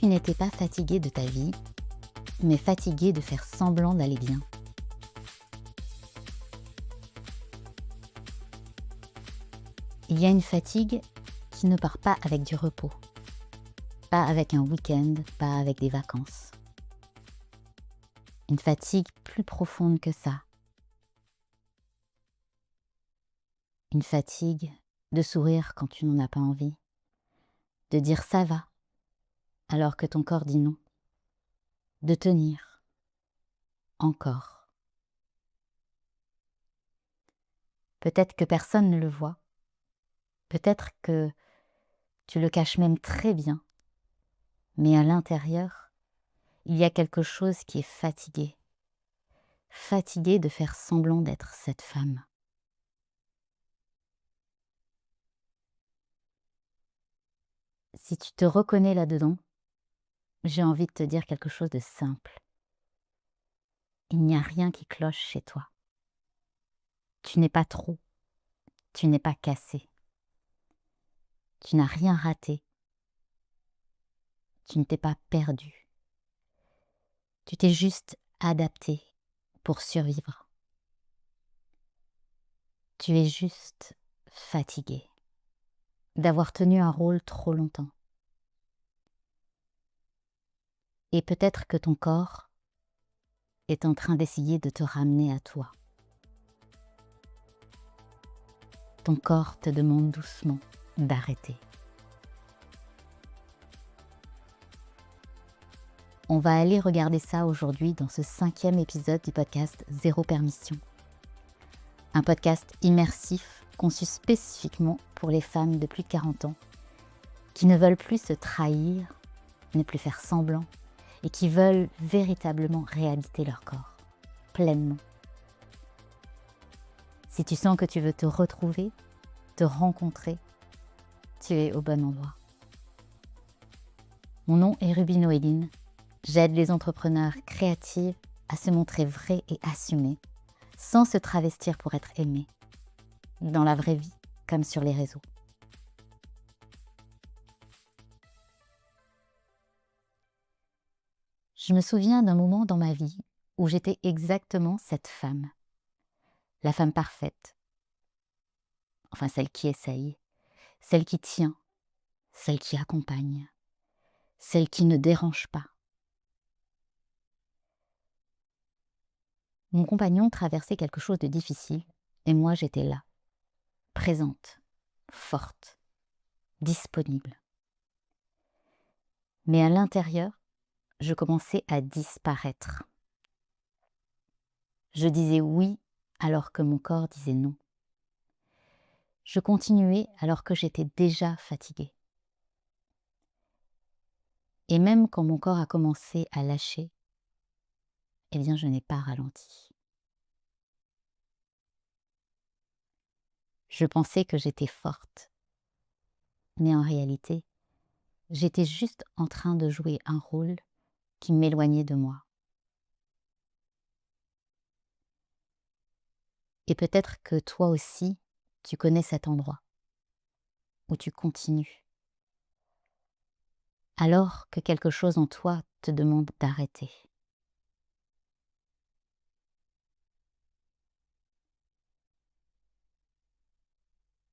tu n'étais pas fatigué de ta vie, mais fatigué de faire semblant d'aller bien? Il y a une fatigue qui ne part pas avec du repos, pas avec un week-end, pas avec des vacances. Une fatigue plus profonde que ça. Une fatigue de sourire quand tu n'en as pas envie, de dire ça va alors que ton corps dit non, de tenir encore. Peut-être que personne ne le voit, peut-être que tu le caches même très bien, mais à l'intérieur, il y a quelque chose qui est fatigué, fatigué de faire semblant d'être cette femme. Si tu te reconnais là-dedans, j'ai envie de te dire quelque chose de simple. Il n'y a rien qui cloche chez toi. Tu n'es pas trop, tu n'es pas cassé. Tu n'as rien raté. Tu ne t'es pas perdu. Tu t'es juste adapté pour survivre. Tu es juste fatigué d'avoir tenu un rôle trop longtemps. Et peut-être que ton corps est en train d'essayer de te ramener à toi. Ton corps te demande doucement d'arrêter. On va aller regarder ça aujourd'hui dans ce 5e épisode du podcast Zéro Permission. Un podcast immersif conçu spécifiquement pour les femmes de plus de 40 ans qui ne veulent plus se trahir, ne plus faire semblant et qui veulent véritablement réhabiter leur corps, pleinement. Si tu sens que tu veux te retrouver, te rencontrer, tu es au bon endroit. Mon nom est Ruby Noéline. J'aide les entrepreneurs créatifs à se montrer vrais et assumés, sans se travestir pour être aimés, dans la vraie vie comme sur les réseaux. Je me souviens d'un moment dans ma vie où j'étais exactement cette femme, la femme parfaite, enfin celle qui essaye, celle qui tient, celle qui accompagne, celle qui ne dérange pas. Mon compagnon traversait quelque chose de difficile et moi j'étais là, présente, forte, disponible. Mais à l'intérieur, je commençais à disparaître. Je disais oui alors que mon corps disait non. Je continuais alors que j'étais déjà fatiguée. Et même quand mon corps a commencé à lâcher, eh bien je n'ai pas ralenti. Je pensais que j'étais forte, mais en réalité, j'étais juste en train de jouer un rôle qui m'éloignait de moi. Et peut-être que toi aussi, tu connais cet endroit où tu continues, alors que quelque chose en toi te demande d'arrêter.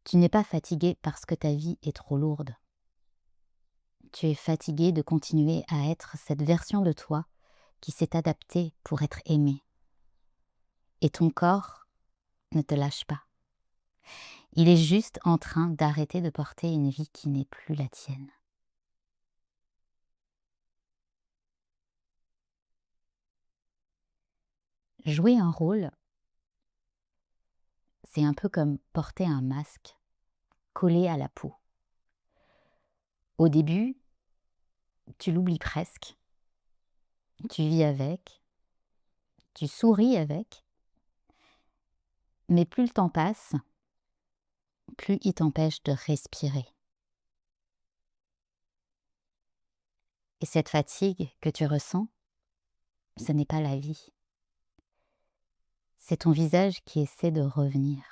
Tu n'es pas fatigué parce que ta vie est trop lourde. Tu es fatigué de continuer à être cette version de toi qui s'est adaptée pour être aimée. Et ton corps ne te lâche pas. Il est juste en train d'arrêter de porter une vie qui n'est plus la tienne. Jouer un rôle, c'est un peu comme porter un masque collé à la peau. Au début, tu l'oublies presque, tu vis avec, tu souris avec, mais plus le temps passe, plus il t'empêche de respirer. Et cette fatigue que tu ressens, ce n'est pas la vie. C'est ton visage qui essaie de revenir.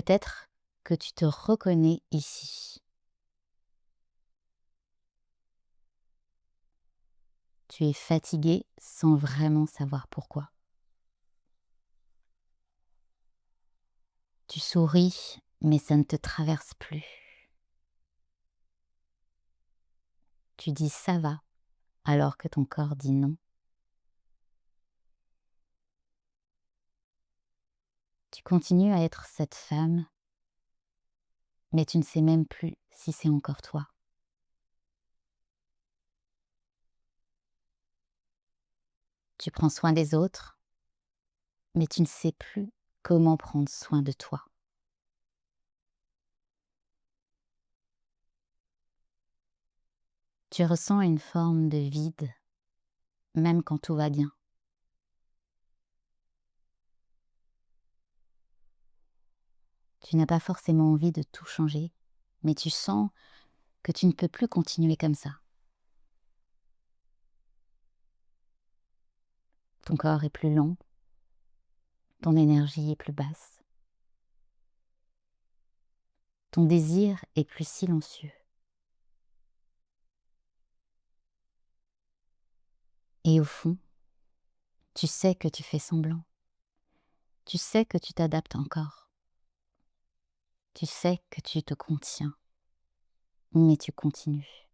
peut-être que tu te reconnais ici. Tu es fatigué sans vraiment savoir pourquoi. Tu souris, mais ça ne te traverse plus. Tu dis ça va, alors que ton corps dit non. Tu continues à être cette femme, mais tu ne sais même plus si c'est encore toi. Tu prends soin des autres, mais tu ne sais plus comment prendre soin de toi. Tu ressens une forme de vide, même quand tout va bien. Tu n'as pas forcément envie de tout changer, mais tu sens que tu ne peux plus continuer comme ça. Ton corps est plus lent, ton énergie est plus basse, ton désir est plus silencieux. Et au fond, tu sais que tu fais semblant. Tu sais que tu t'adaptes encore. Tu sais que tu te contiens, mais tu continues.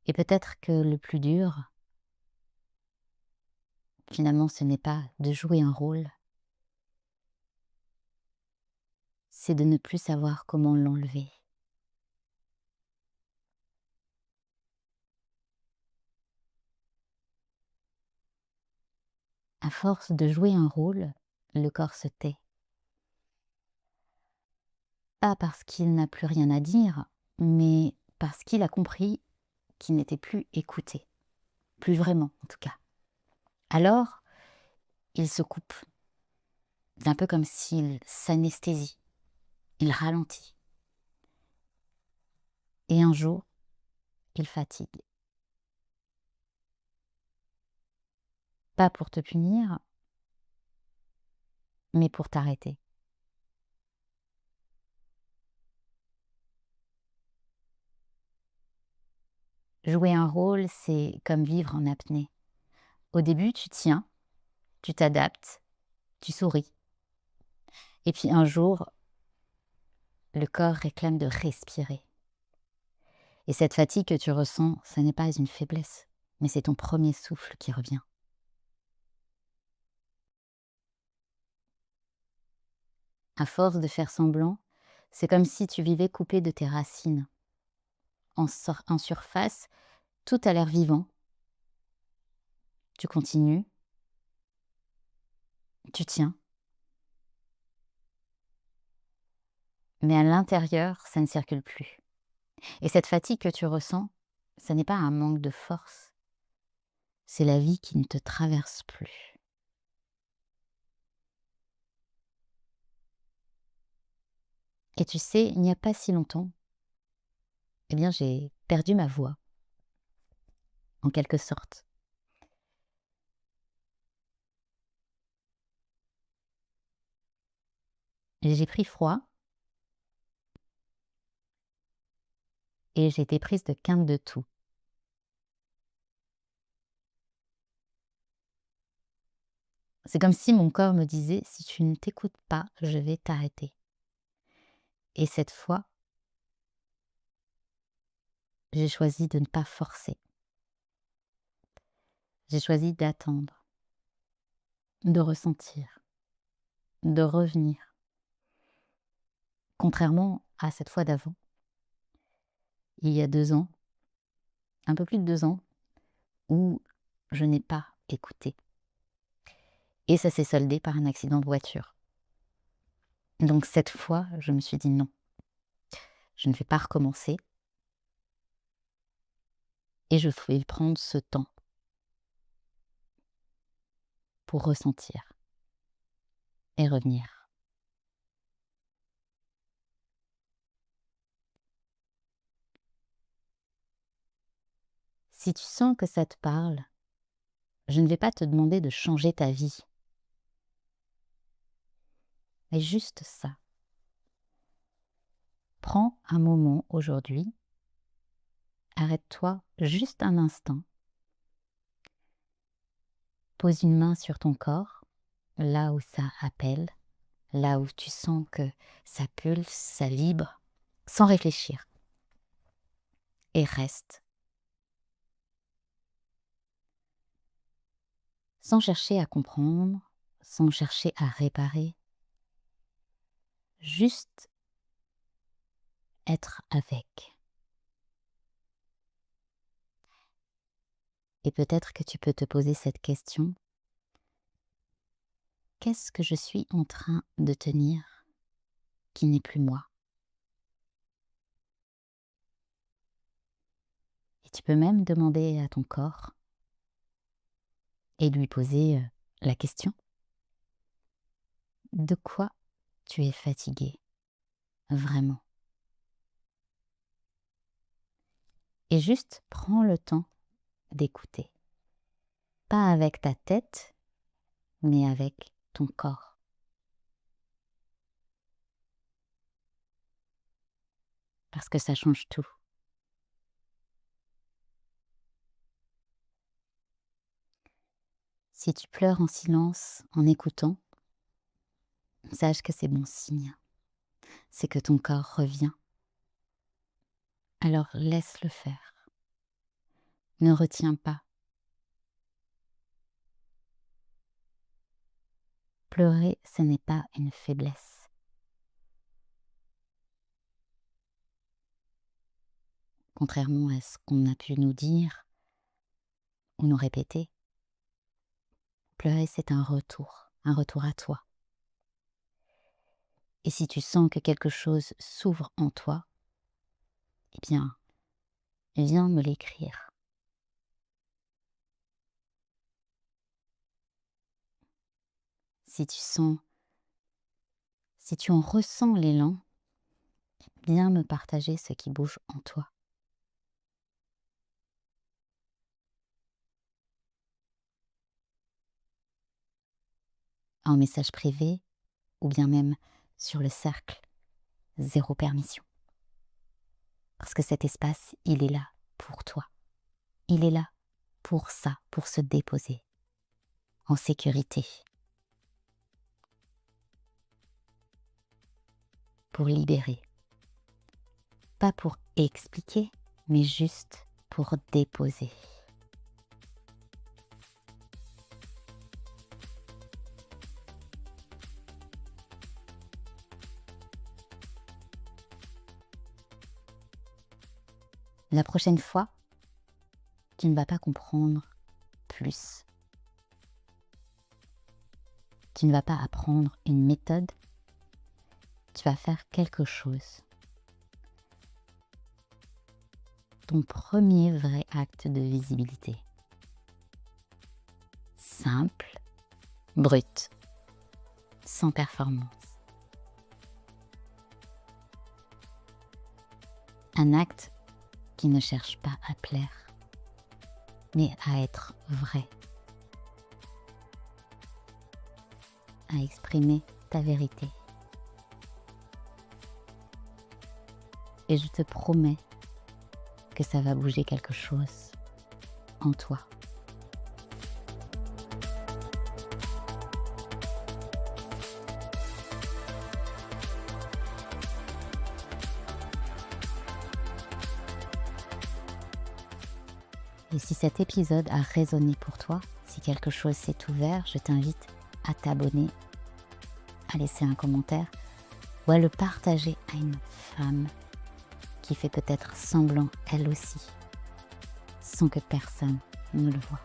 Et peut-être que le plus dur, finalement, ce n'est pas de jouer un rôle, c'est de ne plus savoir comment l'enlever. À force de jouer un rôle, le corps se tait. Pas parce qu'il n'a plus rien à dire, mais parce qu'il a compris qu'il n'était plus écouté. Plus vraiment, en tout cas. Alors, il se coupe. C'est un peu comme s'il s'anesthésie. Il ralentit. Et un jour, il fatigue. Pas pour te punir, mais pour t'arrêter. Jouer un rôle, c'est comme vivre en apnée. Au début, tu tiens, tu t'adaptes, tu souris. Et puis un jour, le corps réclame de respirer. Et cette fatigue que tu ressens, ce n'est pas une faiblesse, mais c'est ton premier souffle qui revient. À force de faire semblant, c'est comme si tu vivais coupé de tes racines. En surface, tout a l'air vivant. Tu continues, tu tiens. Mais à l'intérieur, ça ne circule plus. Et cette fatigue que tu ressens, ce n'est pas un manque de force, c'est la vie qui ne te traverse plus. Et tu sais, il n'y a pas si longtemps, eh bien j'ai perdu ma voix, en quelque sorte. Et j'ai pris froid et j'ai été prise de quinte de toux. C'est comme si mon corps me disait: «Si tu ne t'écoutes pas, je vais t'arrêter». Et cette fois, j'ai choisi de ne pas forcer. J'ai choisi d'attendre, de ressentir, de revenir. Contrairement à cette fois d'avant, il y a 2 ans, un peu plus de 2 ans, où je n'ai pas écouté. Et ça s'est soldé par un accident de voiture. Donc cette fois, je me suis dit: «Non, je ne vais pas recommencer et je vais prendre ce temps pour ressentir et revenir». Si tu sens que ça te parle, je ne vais pas te demander de changer ta vie. Et juste ça. Prends un moment aujourd'hui, arrête-toi juste un instant, pose une main sur ton corps, là où ça appelle, là où tu sens que ça pulse, ça vibre, sans réfléchir. Et reste. Sans chercher à comprendre, sans chercher à réparer. Juste être avec. Et peut-être que tu peux te poser cette question. Qu'est-ce que je suis en train de tenir qui n'est plus moi? Et tu peux même demander à ton corps et lui poser la question. De quoi tu es fatigué, vraiment? Et juste prends le temps d'écouter. Pas avec ta tête, mais avec ton corps. Parce que ça change tout. Si tu pleures en silence, en écoutant, sache que c'est bon signe. C'est que ton corps revient. Alors laisse-le faire. Ne retiens pas. Pleurer, ce n'est pas une faiblesse. Contrairement à ce qu'on a pu nous dire ou nous répéter, pleurer, c'est un retour à toi. Et si tu sens que quelque chose s'ouvre en toi, eh bien, viens me l'écrire. Si tu en ressens l'élan, viens me partager ce qui bouge en toi. En message privé ou bien même sur le cercle, zéro permission. Parce que cet espace, il est là pour toi. Il est là pour ça, pour se déposer en sécurité, pour libérer. Pas pour expliquer, mais juste pour déposer. La prochaine fois, tu ne vas pas comprendre plus. Tu ne vas pas apprendre une méthode, tu vas faire quelque chose. Ton premier vrai acte de visibilité. Simple, brut, sans performance. Un acte qui ne cherche pas à plaire, mais à être vrai, à exprimer ta vérité. Et je te promets que ça va bouger quelque chose en toi. Et si cet épisode a résonné pour toi, si quelque chose s'est ouvert, je t'invite à t'abonner, à laisser un commentaire ou à le partager à une femme qui fait peut-être semblant elle aussi, sans que personne ne le voie.